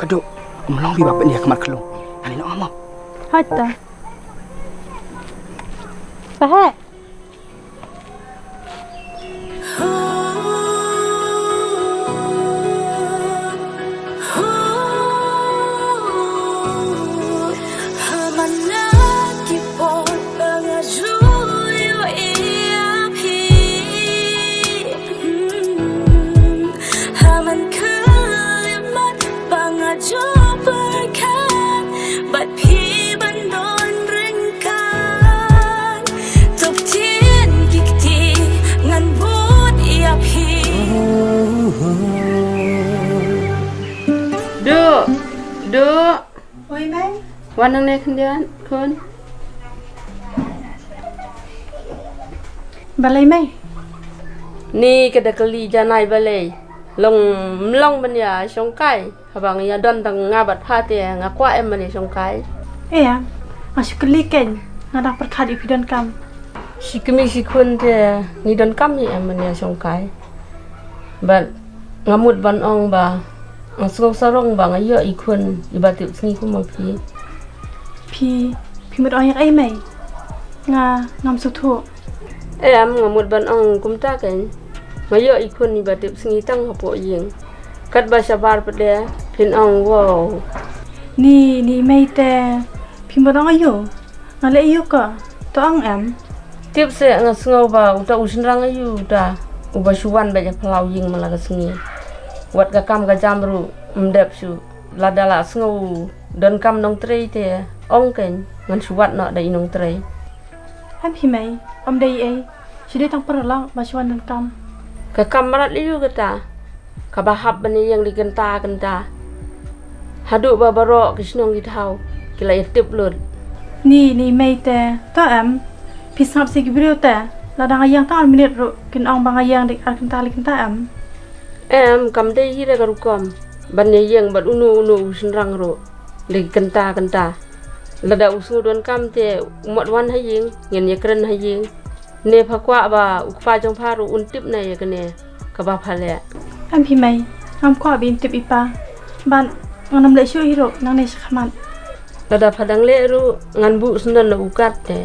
Kaduk melong bi bapak dia kemat kelung. Ani nak amap. Hatta. Fahad. Duk. Oi, Mai. Wan nang ne kendian kun. Balai, Mai. Ni kada kali janai balai. Long ban ya song kai. Habang ya don tang ngabat pha te ngakwa em ban ya song kai. Ya, masih keliken. Ngadak perkadi pidan kam. Sikemi sikun te ni don kam ni em ban ya song kai. Bat ngamut ban ong ba. Ang sarong ba ngayo ikun ibatik sngi ku mo pi. Pi mud oyak ai, Mai. Ngam sutu. Am ngamut ban ong kumta kan. Ngayo ikun ibatik sngi tang hapo ying. Kat ba sabar pede pin ong wow. Ni Mai te. Pi mud ong ayo. Ngale ayo ka. To ang am. Tip se ngasngau ba uta usinrang ayu uta. Uba suwan ba plau ying malaga sngi. Wat ka kam ka jamru mdep su ladala sngu don kam nong trei te ong ken ngan suwat no dai nong trei Ham hi Mai, am dai ai. Sidi tang perlang basuan dan kam. ka kam marat liu kata ka bahab bani yang di genta hadu ba baro kisnong gi thau kila tip lut Ni Mai te. To am. Pi sap si gibriu te. Ladang ayang ta minit ru kin ong bang ayang dik arkin ta am. em kam dei hi ka rukom ban yang bat unu usinrang ro li genta lada usu don kam te umat wan haying ngen ye kren haying ne phakwa ba ukpa jong pharu untip na ye kene ka ba phale Am hi Mai. Am kwa bin tip ipa. Ban nganam le shu hiro nang ne sakhamat. lada phadang le ru ngan bu sundan lo ukat te